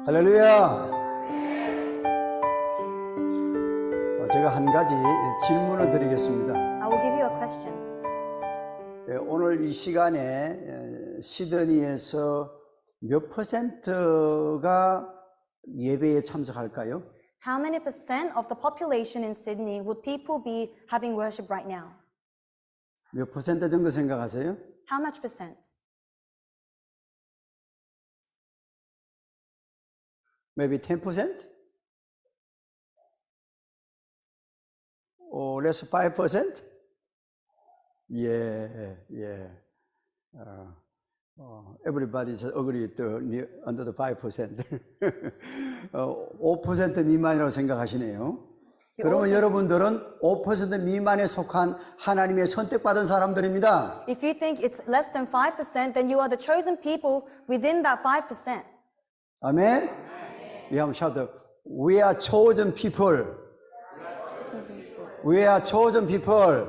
할렐루야. 제가 한 가지 질문을 드리겠습니다. I will give you a question. 오늘 이 시간에 시드니에서 몇 %가 예배에 참석할까요? How many percent of the population in Sydney would people be having worship right now? 몇 % 정도 생각하세요? How much percent? Maybe 10%? Or less 5%? Yeah. Everybody's agreed under the 5%. 5% 미만이라고 생각하시네요. 그러면 여러분들은 5% 미만에 속한 하나님의 선택받은 사람들입니다. If you think it's less than 5%, then you are the chosen people within that 5%. 아멘? We have shouted, we are chosen people. We are chosen people.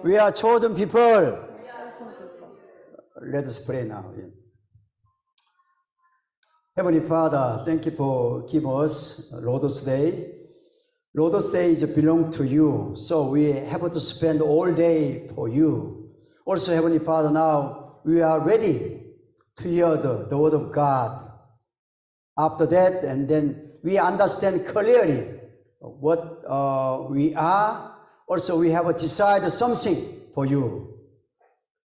We are chosen people. Let us pray now. Heavenly Father, thank you for giving us Lord's Day. Lord's Day belongs to you, so we have to spend all day for you. Also, Heavenly Father, now we are ready to hear the word of God. After that, and then we understand clearly what we are. Also, we have decided something for you.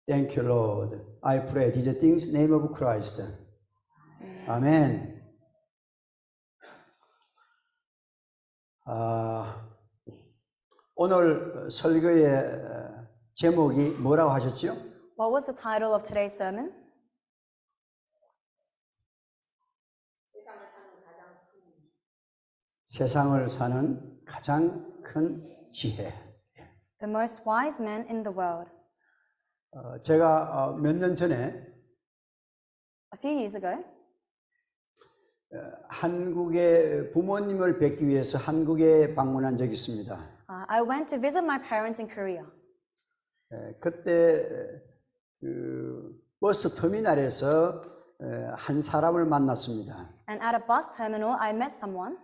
Thank you, Lord. I pray these things in the name of Christ. Amen. 오늘 설교의 제목이 뭐라고 하셨죠? What was the title of today's sermon? 세상을 사는 가장 큰 지혜. The most wise man in the world. 제가 몇 년 전에 A few years ago, 한국의 부모님을 뵙기 위해서 한국에 방문한 적이 있습니다. I went to visit my parents in Korea. 그때 그 버스 터미널에서 한 사람을 만났습니다. And at a bus terminal, I met someone.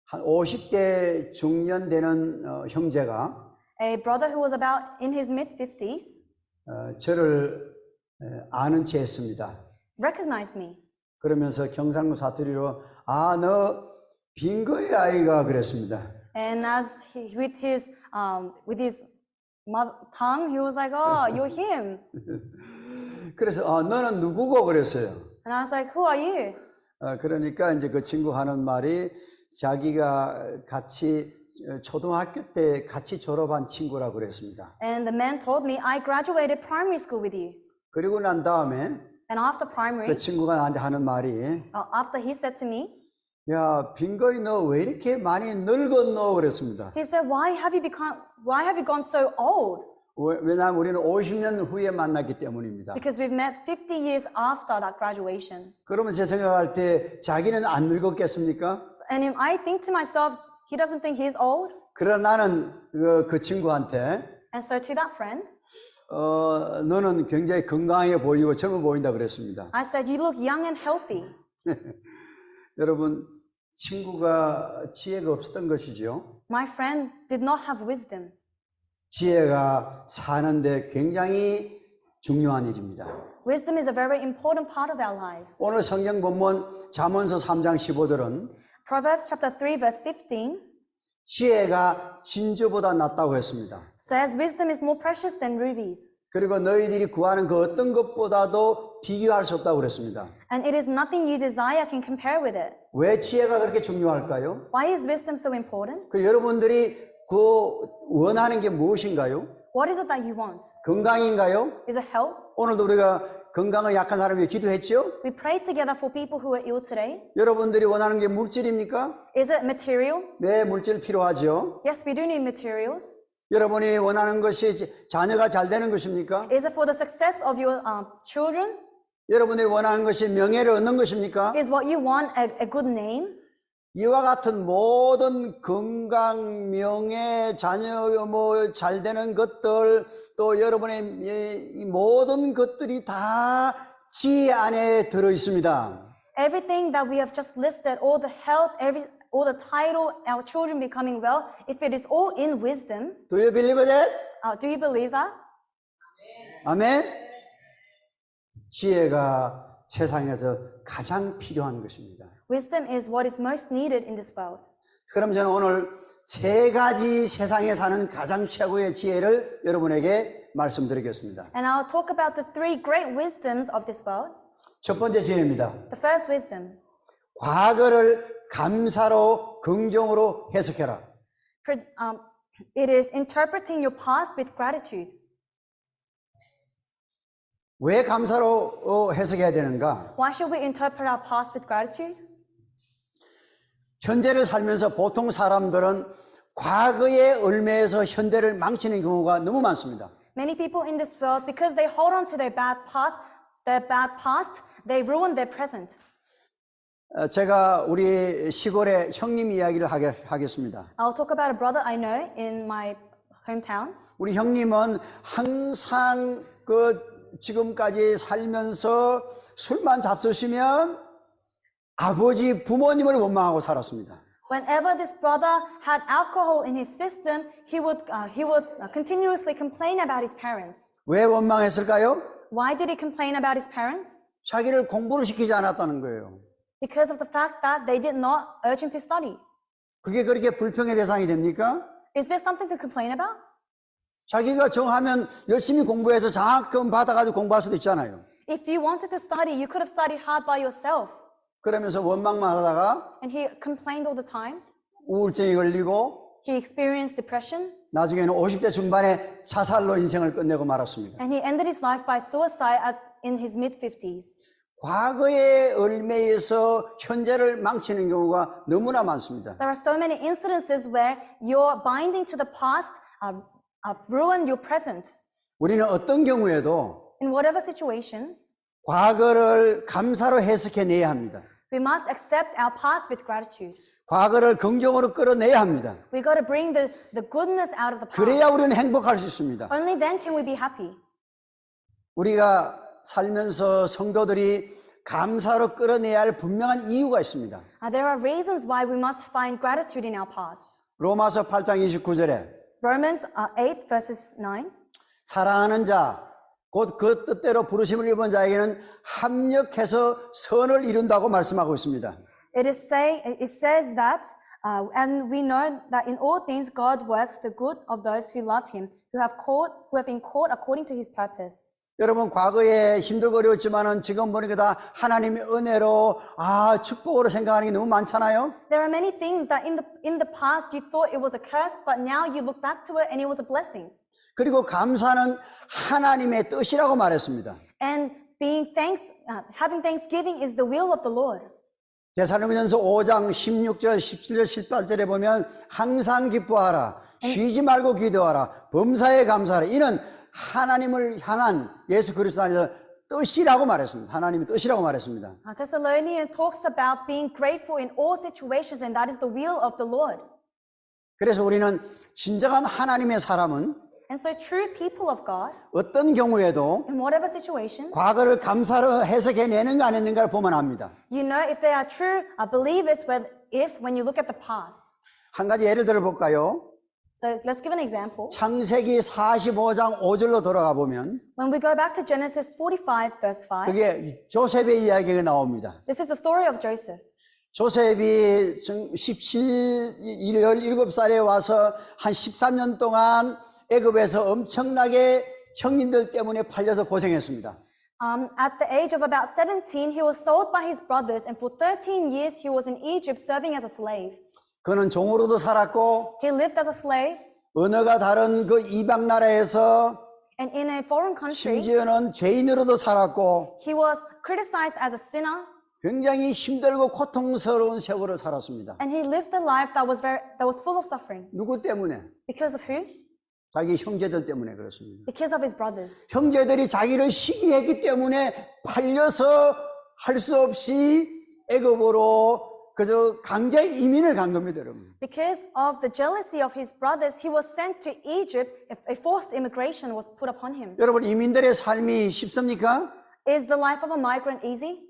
한 50대 중년 되는 형제가 A brother who was about in his mid-50s 저를 아는 채 했습니다. recognized me. 그러면서 경상도 사투리로 너 빙거의 아이가 그랬습니다. And as with his mother tongue, he was like, "Oh, you're him." 그래서 너는 누구고 그랬어요. And I was like, "Who are you?" 그러니까 이제 그 친구 하는 말이 자기가 같이 초등학교 때 같이 졸업한 친구라고 그랬습니다. And the man told me, "I graduated primary school with you." 그리고 난 다음에 And after primary, 그 친구가 나한테 하는 말이 after he said to me, 야, 빙거이 너 왜 이렇게 많이 늙었노 그랬습니다. he said, why have you gone so old? 왜냐하면 우리는 50년 후에 만났기 때문입니다. Because we've met 50 years after that graduation. 그러면 제 생각할 때 자기는 안 늙었겠습니까? And if I think to myself, he doesn't think he's old. 그러나 나는 그 친구한테 And so to that friend, 너는 굉장히 건강해 보이고 젊어 보인다 그랬습니다. I said, you look young and healthy. 여러분, 친구가 지혜가 없었던 것이죠. My friend did not have wisdom. 지혜가 사는데 굉장히 중요한 일입니다. Wisdom is a very important part of our lives. 오늘 성경 본문 잠언서 3장 15절은 Proverbs chapter 3 verse 15 지혜가 진주보다 낫다고 했습니다. says wisdom is more precious than rubies. 그리고 너희들이 구하는 그 어떤 것보다도 비교할 수 없다고 그랬습니다. And it is nothing you desire can compare with it. 왜 지혜가 그렇게 중요할까요? Why is wisdom so important? 그 여러분들이 그 원하는 게 무엇인가요? What is it that you want? 건강인가요? Is it health? 오늘도 우리가 건강을 약한 사람을 위해 기도했죠? We prayed together for people who are ill today. 여러분들이 원하는 게 물질입니까? Is it material? 네, 물질 필요하죠. Yes, we do need materials. 여러분이 원하는 것이 자녀가 잘 되는 것입니까? Is it for the success of your children? 여러분이 원하는 것이 명예를 얻는 것입니까? Is what you want a good name? 이와 같은 모든 건강, 명예, 자녀 잘 되는 것들 또 여러분의 이 모든 것들이 다 지혜 안에 들어 있습니다. Everything that we have just listed, all the health, all the title, our children becoming well, if it is all in wisdom, Do you believe that? do you believe that? 아멘. 지혜가 세상에서 가장 필요한 것입니다. Wisdom is what is most needed in this world. 그럼 저는 오늘 세 가지 세상에 사는 가장 최고의 지혜를 여러분에게 말씀드리겠습니다. And I'll talk about the three great wisdoms of this world. 첫 번째 지혜입니다. The first wisdom, 과거를 감사로 긍정으로 해석해라. it is interpreting your past with gratitude. 왜 감사로 해석해야 되는가? Why should we interpret our past with gratitude? 현재를 살면서 보통 사람들은 과거의 얽매여서 현대를 망치는 경우가 너무 많습니다. Many people in this world, because they hold on to their bad past, they ruin their present. 제가 우리 시골의 형님 이야기를 하겠습니다. I'll talk about a brother I know in my hometown. 우리 형님은 항상 지금까지 살면서 술만 잡수시면 아버지 부모님을 원망하고 살았습니다. Whenever this brother had alcohol in his system, he would continuously complain about his parents. 왜 원망했을까요? Why did he complain about his parents? 자기를 공부를 시키지 않았다는 거예요. Because of the fact that they did not urge him to study. 그게 그렇게 불평의 대상이 됩니까? Is there something to complain about? 자기가 정하면 열심히 공부해서 장학금 받아가지고 공부할 수도 있잖아요. If you wanted to study, you could have studied hard by yourself. 그러면서 원망만 하다가 And he complained all the time. 우울증이 걸리고 He experienced depression. 나중에는 50대 중반에 자살로 인생을 끝내고 말았습니다. And he ended his life by suicide in his mid-50s. 과거의 얽매여서 현재를 망치는 경우가 너무나 많습니다. There are so many incidences where your binding to the past ruin your present. 우리는 어떤 경우에도 In whatever situation, 과거를 감사로 해석해내야 합니다. we must accept our past with gratitude. 과거를 긍정으로 끌어내야 합니다. We got to bring the goodness out of the past. 그래야 우리는 행복할 수 있습니다. Only then can we be happy. 우리가 살면서 성도들이 감사로 끌어내야 할 분명한 이유가 있습니다. There are reasons why we must find gratitude in our past. 로마서 8장 29절에 Romans 8 verses 9. 사랑하는 자, 곧 그 뜻대로 부르심을 입은 자에게는 합력해서 선을 이룬다고 말씀하고 있습니다. It says that, and we know that in all things God works the good of those who love Him, who have been called according to His purpose. 여러분 과거에 힘들고 어려웠지만은 지금 보니까 다 하나님의 은혜로 축복으로 생각하는 게 너무 많잖아요. There are many things that in the past you thought it was a curse, but now you look back to it and it was a blessing. 그리고 감사는 하나님의 뜻이라고 말했습니다. And having thanksgiving is the will of the Lord. 데살로니가전서 5장 16절, 17절, 18절에 보면 항상 기뻐하라, 쉬지 말고 기도하라, 범사에 감사하라. 이는 하나님을 향한 예수 그리스도 안에서 뜻이라고 말했습니다. 하나님의 뜻이라고 말했습니다. Thessalonians talks about being grateful in all situations, and that is the will of the Lord. 그래서 우리는 진정한 하나님의 사람은 And so true people of God, 어떤 경우에도 in whatever situation, 과거를 감사로 해석해내는가 안 했는가를 보면 압니다. you know if they are true believers when you look at the past. 한 가지 예를 들어볼까요? So let's give an example. 창세기 45장 5절로 돌아가 보면 When we go back to Genesis 45 verse 5, 그게 조셉의 이야기가 나옵니다. this is the story of Joseph. 조셉이 17살에 와서 한 13년 동안 애굽에서 엄청나게 형님들 때문에 팔려서 고생했습니다. At the age of about 17, he was sold by his brothers, and for 13 years he was in Egypt serving as a slave. 그는 종으로도 살았고 He lived as a slave, 언어가 다른 그 이방 나라에서 and in a foreign country, 심지어는 죄인으로도 살았고 he was criticized as a sinner, 굉장히 힘들고 고통스러운 세월을 살았습니다. and he lived a life that was full of suffering. 누구 때문에? Because of who? 자기 형제들 때문에 그렇습니다. Because of his brothers. 형제들이 자기를 시기했기 때문에 팔려서 할 수 없이 애굽으로 그저 강제 이민을 간 겁니다, 여러분. Because of the jealousy of his brothers, he was sent to Egypt. A forced immigration was put upon him. 여러분 이민들의 삶이 쉽습니까? Is the life of a migrant easy?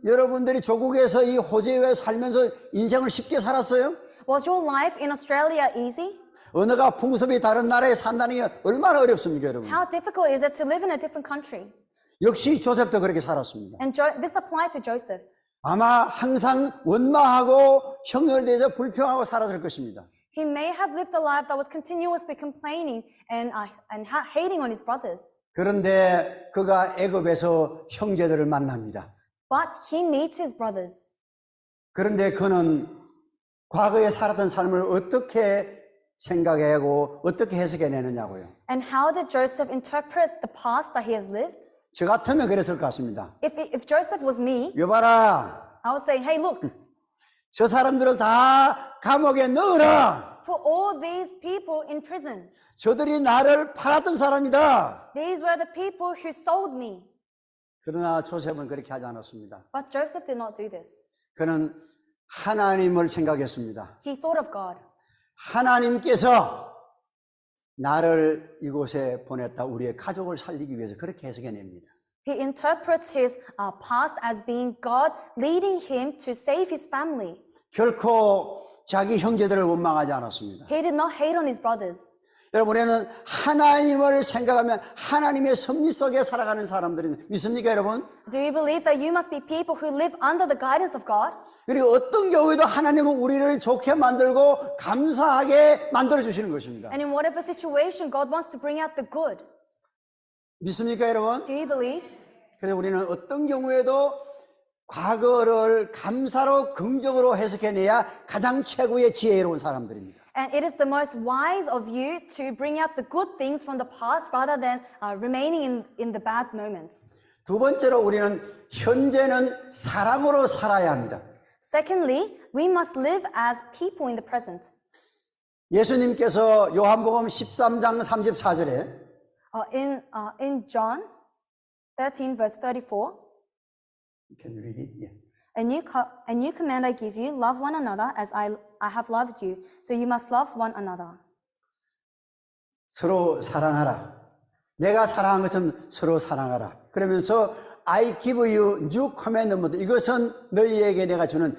여러분들이 조국에서 이 호주에 살면서 인생을 쉽게 살았어요? Was your life in Australia easy? 언어가 풍습이 다른 나라에 산다는 게 얼마나 어렵습니까, 여러분? How difficult is it to live in a different country? 역시 조셉도 그렇게 살았습니다. And this applied to Joseph. 아마 항상 원망하고 형을 대해서 불평하고 살았을 것입니다. He may have lived a life that was continuously complaining and hating on his brothers. 그런데 그가 애굽에서 형제들을 만납니다. But he meets his brothers. 그런데 그는 과거에 살았던 삶을 어떻게 생각하고 어떻게 해석해내느냐고요. And how did Joseph interpret the past that he has lived? 저 같으면 그랬을 것 같습니다. If Joseph was me, 여봐라, I would say, hey, look, 저 사람들을 다 감옥에 넣어라. put all these people in prison. 저들이 나를 팔았던 사람이다. These were the people who sold me. 그러나 조셉은 그렇게 하지 않았습니다. But Joseph did not do this. 그는 하나님을 생각했습니다. He thought of God. 하나님께서 나를 이곳에 보냈다. 우리의 가족을 살리기 위해서 그렇게 해석해냅니다. He interprets his past as being God leading him to save his family. 결코 자기 형제들을 원망하지 않았습니다. He did not hate on his brothers. 여러분에는 하나님을 생각하면 하나님의 섭리 속에 살아가는 사람들이 믿습니까, 여러분? Do you believe that you must be people who live under the guidance of God? 그리고 어떤 경우에도 하나님은 우리를 좋게 만들고 감사하게 만들어 주시는 것입니다. And in whatever situation, God wants to bring out the good. 믿습니까, 여러분? Do you believe? 그래서 우리는 어떤 경우에도 과거를 감사로 긍정으로 해석해내야 가장 최고의 지혜로운 사람들입니다. And it is the most wise of you to bring out the good things from the past rather than remaining in the bad moments. 두 번째로 우리는 현재는 사랑으로 살아야 합니다. Secondly, we must live as people in the present. 예수님께서 요한복음 13장 34절에 In John 13, verse 34, Can you read it? Yeah. a new command I give you, love one another as I have loved you. So you must love one another. 서로 사랑하라. 내가 사랑한 것은 서로 사랑하라. 그러면서 I give you new commandment. 이것은 너희에게 내가 주는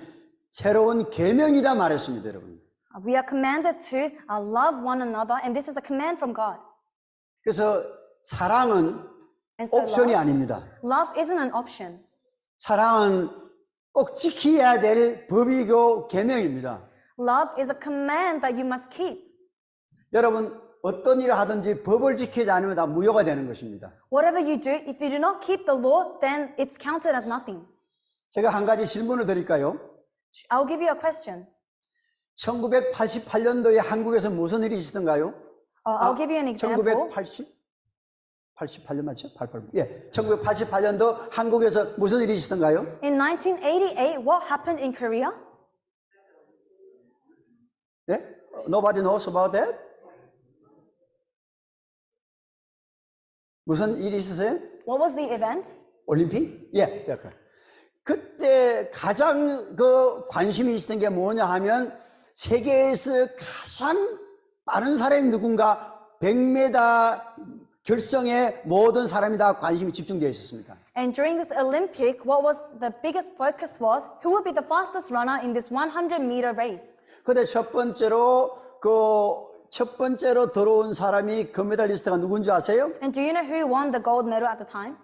새로운 계명이다 말했습니다, 여러분. We are commanded to love one another, and this is a command from God. 그래서 사랑은 And so 옵션이 아닙니다. love isn't an option. 사랑은 꼭 지켜야 될 법이고 계명입니다. Love is a command that you must keep. 여러분 어떤 일을 하든지 법을 지키지 않으면 다 무효가 되는 것입니다. Whatever you do, if you do not keep the law, then it's counted as nothing. 제가 한 가지 질문을 드릴까요? I'll give you a question. 1988년도에 한국에서 무슨 일이 있었던가요? I'll give you an example. 88년 맞죠? 88. 예. 1988년도 한국에서 무슨 일이 있었던가요? In 1988, what happened in Korea? 예? Nobody knows about that? 무슨 일이 있었어요? What was the event? 올림픽? 예. 그때 가장 관심이 있었던 게 뭐냐 하면 세계에서 가장 빠른 사람이 누군가 100m 결성에 모든 사람이 다 관심이 집중되어 있었습니다. And during this Olympic, what was the biggest focus was who would be the fastest runner in this 100-meter race. 근데 첫 번째로 들어온 사람이 금메달리스트가 누군지 아세요? And do you know who won the gold medal at the time?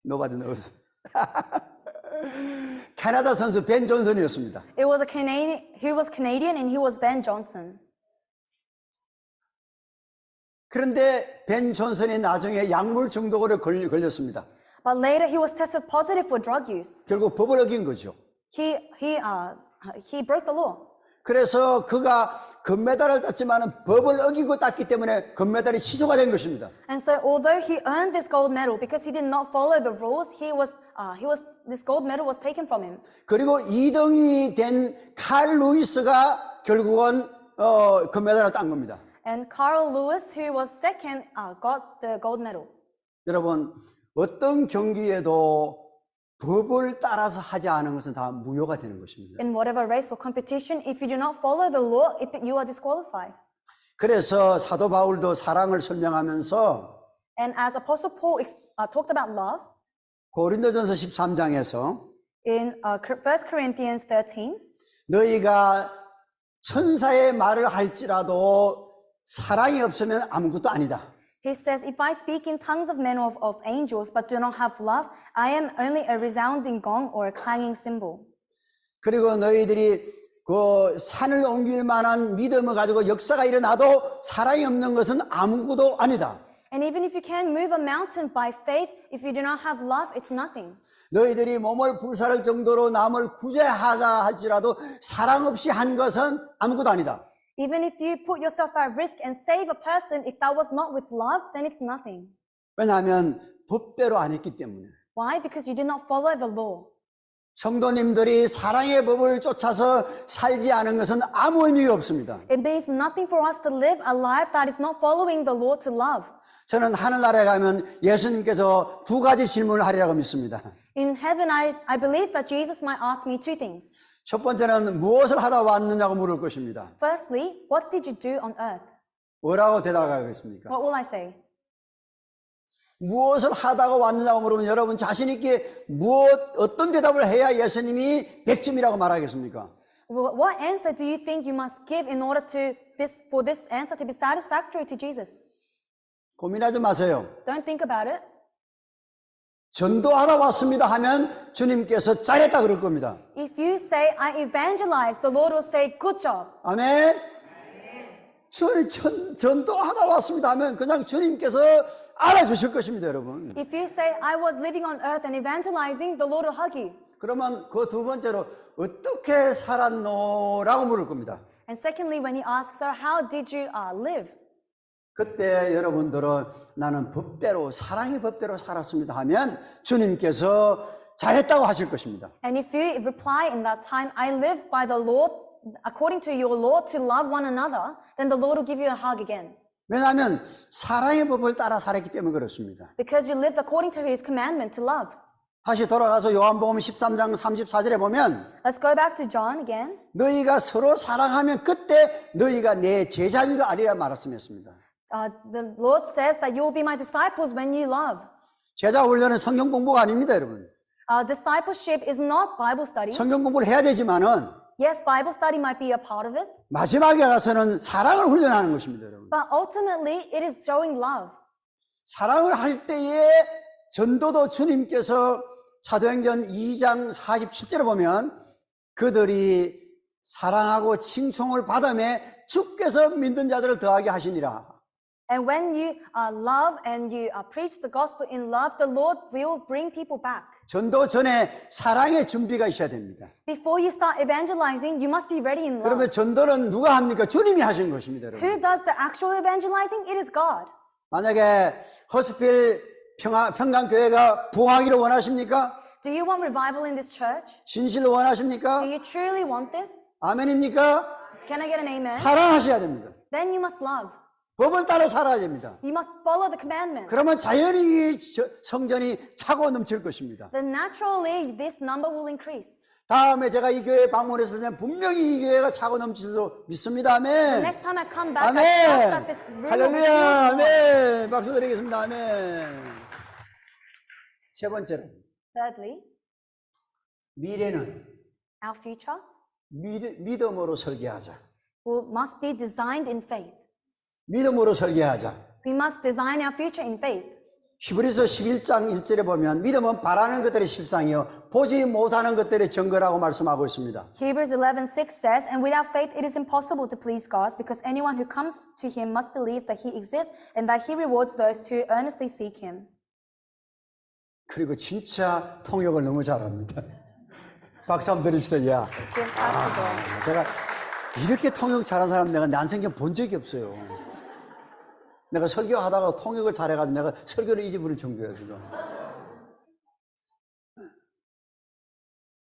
Nobody knows. 캐나다 선수 벤 존슨이었습니다. It was a Canadian, he was Canadian and he was Ben Johnson. 그런데 벤 존슨이 나중에 약물 중독으로 걸렸습니다. But later he was tested positive for drug use. 결국 법을 어긴 거죠. He broke the law. 그래서 그가 금메달을 땄지만 법을 어기고 땄기 때문에 금메달이 취소가 된 것입니다. And so although he earned this gold medal because he did not follow the rules, this gold medal was taken from him. 그리고 2등이 된 칼 루이스가 결국은 금메달을 딴 겁니다. And Carl Lewis, who was second, got the gold medal. 여러분 어떤 경기에도 법을 따라서 하지 않은 것은 다 무효가 되는 것입니다. In whatever race or competition, if you do not follow the law, you are disqualified. 그래서 사도 바울도 사랑을 설명하면서 And as Apostle Paul talked about love 고린도전서 13장에서 in 1 Corinthians 13, 너희가 천사의 말을 할지라도 사랑이 없으면 아무것도 아니다. he says, if I speak in tongues of men or of angels but do not have love, I am only a resounding gong or a clanging cymbal. 그리고 너희들이 그 산을 옮길 만한 믿음을 가지고 역사가 일어나도 사랑이 없는 것은 아무것도 아니다. And even if you can move a mountain by faith, if you do not have love, it's nothing. 너희들이 몸을 불살할 정도로 남을 구제하다 할지라도 사랑 없이 한 것은 아무것도 아니다. Even if you put yourself at risk and save a person, if that was not with love, then it's nothing. 왜냐하면 법대로 안 했기 때문에. Why? Because you did not follow the law. 성도님들이 사랑의 법을 쫓아서 살지 않은 것은 아무 의미가 없습니다. It means nothing for us to live a life that is not following the law to love. 저는 하늘나라에 가면 예수님께서 두 가지 질문을 하리라고 믿습니다. In heaven, I believe that Jesus might ask me two things. 첫 번째는 무엇을 하다 왔느냐고 물을 것입니다. Firstly, what did you do on earth? 뭐라고 대답하겠습니까? What will I say? 무엇을 하다가 왔느냐고 물으면 여러분 자신 있게 어떤 대답을 해야 예수님이 100점이라고 말하겠습니까? What answer do you think you must give in order for this answer to be satisfactory to Jesus? 고민하지 마세요. Don't think about it. 전도하러 왔습니다 하면 주님께서 잘했다 그럴 겁니다. If you say, I evangelized, the Lord will say, good job. 아멘. 전도하러 왔습니다 하면 그냥 주님께서 알아주실 것입니다, 여러분. If you say, I was living on earth and evangelizing, the Lord will hug you. 그러면 그 두 번째로 어떻게 살았노라고 물을 겁니다. And secondly, when he asks, so how did you live? 그때 여러분들은 나는 법대로 사랑의 법대로 살았습니다 하면 주님께서 잘했다고 하실 것입니다. And if you reply in that time, I live by the Lord, according to your law, to love one another, then the Lord will give you a hug again. 왜냐하면 사랑의 법을 따라 살았기 때문에 그렇습니다. Because you lived according to his commandment to love. 다시 돌아가서 요한복음 13장 34절에 보면 Let's go back to John again. 너희가 서로 사랑하면 그때 너희가 내 제자를 아리라 말씀했습니다. The Lord says that you will be my disciples when you love. 제자 훈련은 성경 공부가 아닙니다, 여러분. Discipleship is not Bible study. 성경 공부를 해야 되지만은 Yes, Bible study might be a part of it, 마지막에 가서는 사랑을 훈련하는 것입니다, 여러분. but ultimately it is showing love. 사랑을 할 때에 전도도 주님께서 사도행전 2장 47절에 보면 그들이 사랑하고 칭송을 받으며 주께서 믿는 자들을 더하게 하시니라. And when you love and you preach the gospel in love, the Lord will bring people back. 전도 전에 사랑의 준비가 있어야 됩니다. Before you start evangelizing, you must be ready in love. 그러면 전도는 누가 합니까? 주님이 하신 것입니다, 여러분. Who does the actual evangelizing? It is God. 만약에 허스필 평강교회가 부흥하기를 원하십니까? Do you want revival in this church? 진실로 원하십니까? Do you truly want this? 아멘입니까? Can I get an amen? 사랑하셔야 됩니다. Then you must love. 법을 따라 살아야 됩니다. You must follow the commandments. 그러면 자연히 이 성전이 차고 넘칠 것입니다. Then naturally this number will increase. 다음에 제가 이 교회에 방문했을 때 분명히 이 교회가 차고 넘치도록 믿습니다. 아멘. Next time I come back, I trust that this room will be 할렐루야. filled more. 아멘. 박수 드리겠습니다. 아멘. 세 번째로 Thirdly, 미래는 our future 믿음으로 설계하자. must be designed in faith. 믿음으로 설계하자. We must design our future in faith. 히브리서 11장 1절에 보면 믿음은 바라는 것들의 실상이요 보지 못하는 것들의 증거라고 말씀하고 있습니다. Hebrews 11:6 says, and without faith it is impossible to please God, because anyone who comes to him must believe that he exists and that he rewards those who earnestly seek him. 그리고 진짜 통역을 너무 잘합니다. 박수 한번 드립시다. 야. 제가 이렇게 통역 잘하는 사람 내가 난생경 본 적이 없어요. 내가 설교하다가 통역을 잘해가지고 내가 설교를 잊어버릴 정도야 지금.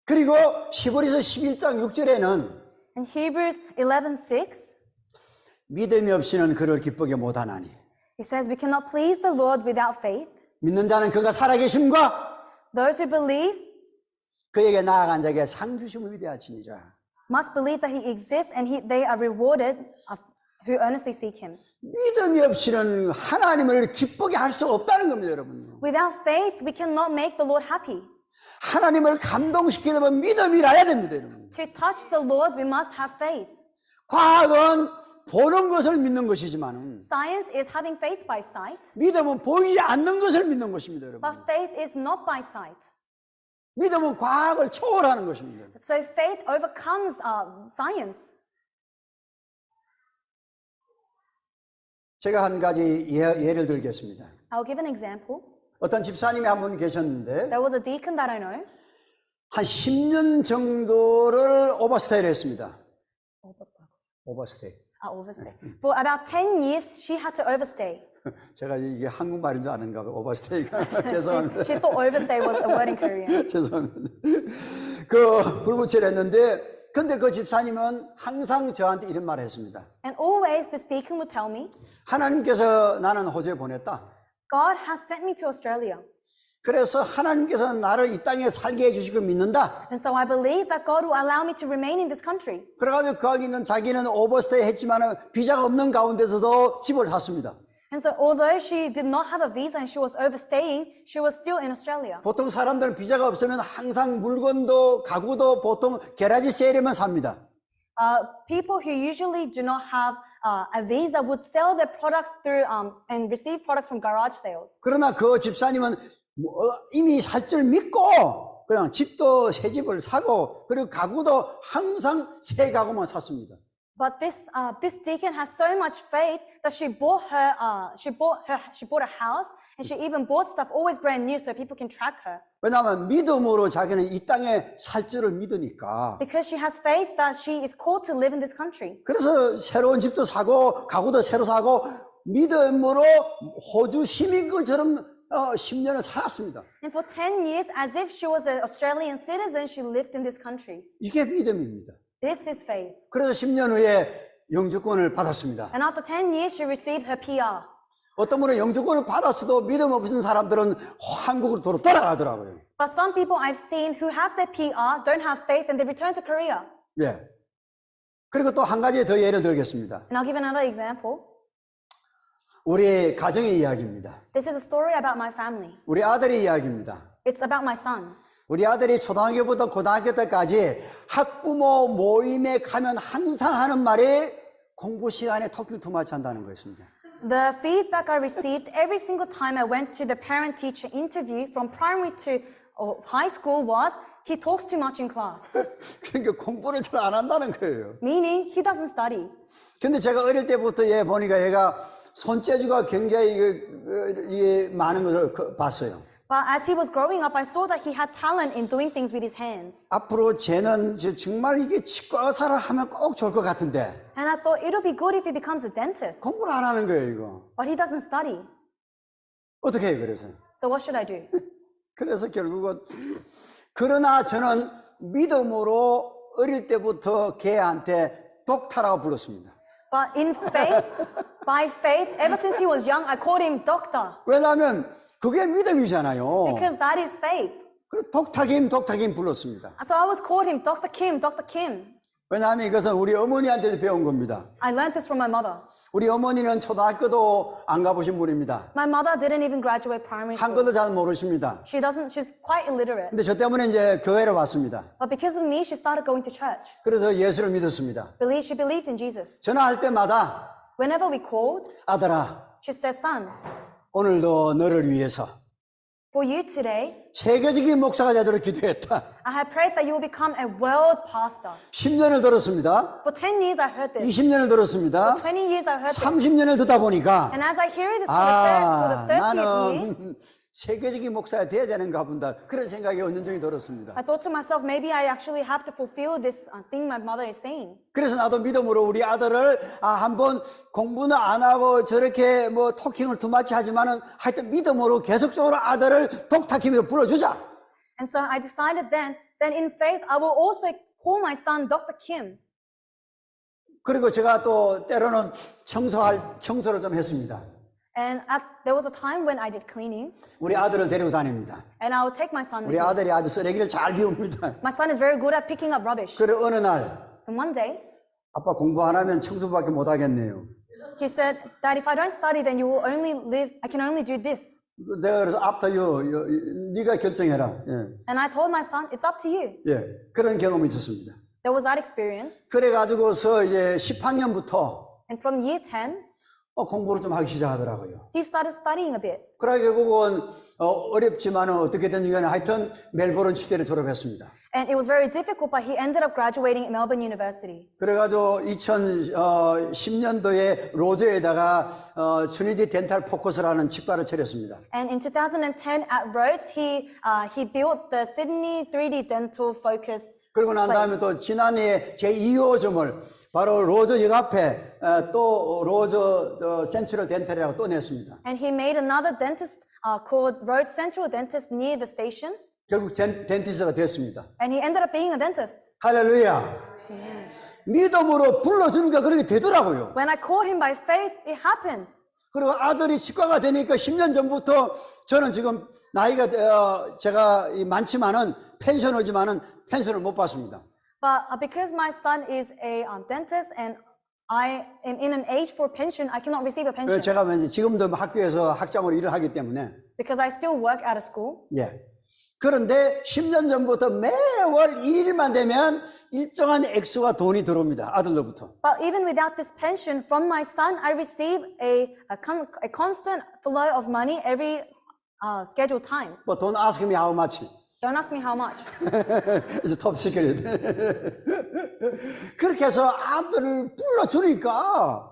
그리고 히브리서 11장 6절에는 In Hebrews 11:6, 믿음이 없이는 그를 기쁘게 못하나니 it says, we cannot please the Lord without faith. 믿는 자는 그가 살아계심과 Those who believe 그에게 나아간 자에게 상 주심을 위대하시니라. must believe that he exists and they are rewarded who earnestly seek him. 믿음이 없이는 하나님을 기쁘게 할 수 없다는 겁니다, 여러분. Without faith, we cannot make the Lord happy. 하나님을 감동시키려면 믿음이 나야 됩니다, 여러분. To touch the Lord, we must have faith. 과학은 보는 것을 믿는 것이지만 Science is having faith by sight, 믿음은 보이지 않는 것을 믿는 것입니다, 여러분. but faith is not by sight. 믿음은 과학을 초월하는 것입니다. So faith overcomes science. 제가 한 가지 예를 들겠습니다. I'll give an example. 어떤 집사님이 한 분 계셨는데 There was a deacon that I know. 한 10년 정도를 오버스테이를 했습니다. 오버스테이. Overstay. For about 10 years, she had to overstay. 제가 이게 한국말인 줄 아는가 봐요. 오버스테이가. 죄송합니다. She thought overstay was a word in Korean. 죄송합니다. 그 불구치를 했는데 근데 그 집사님은 항상 저한테 이런 말을 했습니다. And always this deacon would tell me, 하나님께서 나는 호주에 보냈다. God has sent me to Australia. 그래서 하나님께서 나를 이 땅에 살게 해주실 걸 믿는다. And so I believe that God will allow me to remain in this country. 그래가지고 거기는 자기는 오버스테이 했지만 비자가 없는 가운데서도 집을 샀습니다. And so although she did not have a visa and she was overstaying, she was still in Australia. 보통 사람들은 비자가 없으면 항상 물건도 가구도 보통 게라지 세일에만 삽니다. People who usually do not have a visa would sell their products through and receive products from garage sales. 그러나 그 집사님은 이미 살 줄 믿고 그냥 집도 새 집을 사고 그리고 가구도 항상 새 가구만 샀습니다. But this deacon has so much faith that she bought a house and she even bought stuff always brand new so people can track her. 왜냐하면 믿음으로 자기는 이 땅에 살 줄을 믿으니까. Because she has faith that she is called to live in this country. 그래서 새로운 집도 사고 가구도 새로 사고 믿음으로 호주 시민권처럼 10년을 살았습니다. And for 10 years, as if she was an Australian citizen, she lived in this country. 이게 믿음입니다. This is faith. 그래서 10년 후에 영주권을 받았습니다. And after 10 years, she received her PR. 어떤 분은 영주권을 받았어도 믿음 없는 사람들은 한국으로 돌아가더라고요. But some people I've seen who have their PR don't have faith and they return to Korea. 예. 그리고 또 한 가지 더 예를 들겠습니다. And I'll give another example. 우리 가정의 이야기입니다. This is a story about my family. 우리 아들의 이야기입니다. It's about my son. 우리 아들이 초등학교부터 고등학교 때까지 학부모 모임에 가면 항상 하는 말이 공부 시간에 토킹 투마치 한다는 거였습니다. The feedback I received every single time I went to the parent-teacher interview from primary to high school was, he talks too much in class. 그러니까 공부를 잘 안 한다는 거예요. Meaning, he doesn't study. 근데 제가 어릴 때부터 얘 보니까 얘가 손재주가 굉장히 많은 것을 봤어요. But as he was growing up, I saw that he had talent in doing things with his hands. 앞으로 쟤는 정말 이게 치과 의사를 하면 꼭 좋을 것 같은데 And I thought it'll be good if he becomes a dentist. 공부를 안 하는 거예요, 이거. But he doesn't study. 어떻게 해요, 그래서? So what should I do? 그래서 결국은 그러나 저는 믿음으로 어릴 때부터 걔한테 독타라고 불렀습니다. But in faith, by faith, ever since he was young, I called him doctor. 왜냐하면 그게 믿음이잖아요. Because that is faith. 그래서 독타김 불렀습니다. So I was called him Dr. Kim, Dr. Kim. 왜냐하면 이것은 우리 어머니한테 배운 겁니다. I learned this from my mother. 우리 어머니는 초등학교도 안 가보신 분입니다. My mother didn't even graduate primary school. 한글도 잘 모르십니다. She's quite illiterate. 근데 저 때문에 이제 교회를 왔습니다. But because of me, she started going to church. 그래서 예수를 믿었습니다. She believed in Jesus. 전화할 때마다 Whenever we called, 아들아, she said, son, 오늘도 너를 위해서 for you today, 세계적인 목사가 되도록 기도했다. I have prayed that you will become a world pastor. 10년을 들었습니다. For 10 years I heard this. 20년을 들었습니다. 20 years I heard this. 30년을 듣다 보니까 And as I hear this for the 30th year, 나는 세계적인 목사가 돼야 되는가 본다. 그런 생각이 언제적이 들었습니다. I thought to myself, maybe I actually have to fulfill this thing my mother is saying. 그래서 나도 믿음으로 우리 아들을 한번 공부는 안 하고 저렇게 뭐 토킹을 두마치 하지만은 하여튼 믿음으로 계속적으로 아들을 독타킴으로 불러주자. And so I decided then in faith, I will also call my son Dr. Kim. 그리고 제가 또 때로는 청소를 좀 했습니다. And there was a time when I did cleaning, 우리 아들을 데리고 다닙니다. and I would take my son with 우리 me. 아들이 아주 쓰레기를 잘 비웁니다. My son is very good at picking up rubbish. 그리고 어느 날 And one day, 아빠 공부 안 하면 청소밖에 못 하겠네요. He said that if I don't study, then you will only live, I can only do this. 내가 그래서 after you, 네가 결정해라. 예. And I told my son, it's up to you. 예. 그런 경험이 있었습니다. There was that experience. 그래가지고서 이제 10학년부터 And from year 10, 공부를 좀 하기 시작하더라고요. he started studying a bit. 그러다 결국은 어렵지만은 어떻게든 간에 하여튼 멜버른 치대를 졸업했습니다. And it was very difficult, but he ended up graduating at Melbourne University. 그래가지고 2010년도에 로저에다가 트리니티 덴탈 포커스라는 치과를 차렸습니다. And in 2010 at Rhodes, he built the Sydney 3D Dental Focus. 그리고 난 다음에 또 지난해 제2호점을 바로 로저 역 앞에 또 로저 센트럴 덴탈이라고 또 냈습니다. And he made another dentist called Rhodes Central Dentist near the station. 결국 덴티스트가 됐습니다. And he ended up being a dentist. 할렐루야. 믿음으로 불러주니까 그렇게 되더라고요. When I called him by faith, it happened. 그리고 아들이 치과가 되니까 10년 전부터 저는 지금 나이가 제가 많지만은 펜셔너지만은 펜션을 못 받습니다. But because my son is a dentist and I am in an age for pension, I cannot receive a pension. 제가 왠지 지금도 학교에서 학장으로 일을 하기 때문에. Because I still work at a school. 예. 그런데 10년 전부터 매월 1일만 되면 일정한 액수가 돈이 들어옵니다. 아들로부터. But even without this pension from my son, I receive a constant flow of money every scheduled time. But don't ask me how much. Don't ask me how much. It's top secret. 그렇게 해서 아들을 불러주니까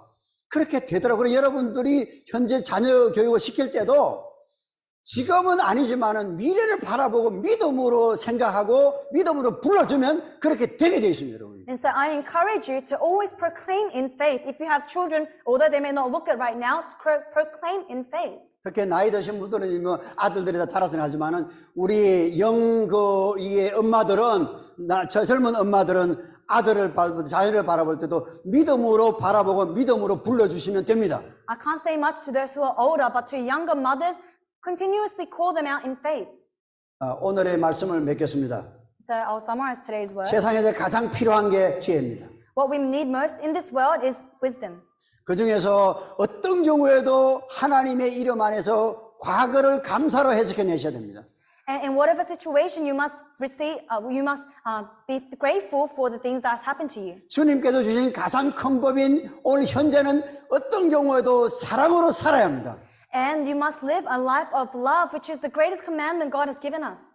그렇게 되더라고요. 여러분들이 현재 자녀 교육을 시킬 때도 지금은 아니지만은 미래를 바라보고 믿음으로 생각하고 믿음으로 불러주면 그렇게 되게 되어 있습니다, 여러분. And so I encourage you to always proclaim in faith. If you have children, although they may not look it right now, proclaim in faith. 특히 나이 드신 분들은 뭐 아들들이 다 자라서는 하지만은 우리 이게 엄마들은 저 젊은 엄마들은 아들을 자녀를 바라볼 때도 믿음으로 바라보고 믿음으로 불러주시면 됩니다. I can't say much to those who are older, but to younger mothers, continuously call them out in faith. 오늘의 말씀을 맺겠습니다. So I'll summarize today's word. 세상에 가장 필요한 게 지혜입니다. What we need most in this world is wisdom. 그 중에서 어떤 경우에도 하나님의 이름 안에서 과거를 감사로 해석해내셔야 됩니다. And in whatever situation, you must be grateful for the things that happened to you. 주님께서 주신 가장 큰 법인 오늘 현재는 어떤 경우에도 사랑으로 살아야 합니다. And you must live a life of love, which is the greatest commandment God has given us.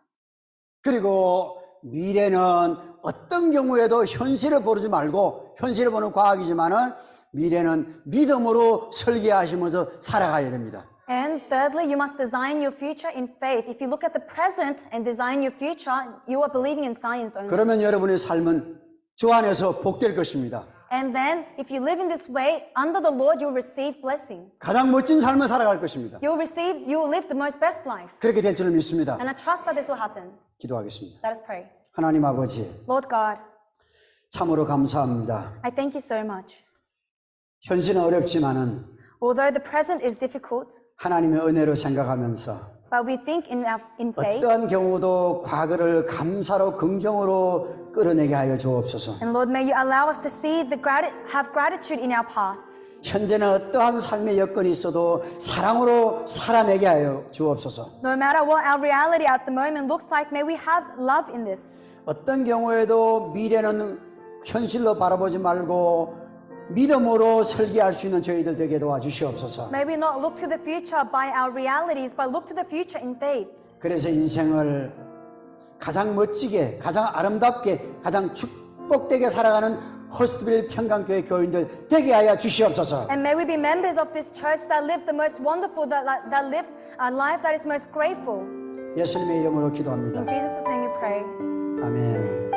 그리고 미래는 어떤 경우에도 현실을 보지 말고 현실을 보는 과학이지만은 미래는 믿음으로 설계하시면서 살아가야 됩니다. And thirdly, you must design your future in faith. If you look at the present and design your future, you are believing in science only. 그러면 여러분의 삶은 주 안에서 복될 것입니다. And then, if you live in this way, under the Lord, you'll receive blessing. 가장 멋진 삶을 살아갈 것입니다. You will live the most best life. 그렇게 될 줄을 믿습니다. And I trust that this will happen. 기도하겠습니다. Let us pray. 하나님 아버지, Lord God, 참으로 감사합니다. I thank you so much. 현실은 어렵지만은 Although the present is difficult, 하나님의 은혜로 생각하면서 but we think in faith. 어떠한 경우도 과거를 감사로 긍정으로 끌어내게 하여 주옵소서. And Lord, may you allow us to see have gratitude in our past. 현재는 어떠한 삶의 여건이 있어도 사랑으로 살아내게 하여 주옵소서. No matter what our reality at the moment looks like, may we have love in this. 어떤 경우에도 미래는 현실로 바라보지 말고 믿음으로 설계할 수 있는 저희들 되게 도와주시옵소서. May we not look to the future by our realities, but look to the future in faith. 그래서 인생을 가장 멋지게, 가장 아름답게, 가장 축복되게 살아가는 허스트빌 평강교회 교인들 되게 하여 주시옵소서. And may we be members of this church that live the most wonderful, that live a life that is most grateful. 예수님의 이름으로 기도합니다. In Jesus' name we pray. 아멘.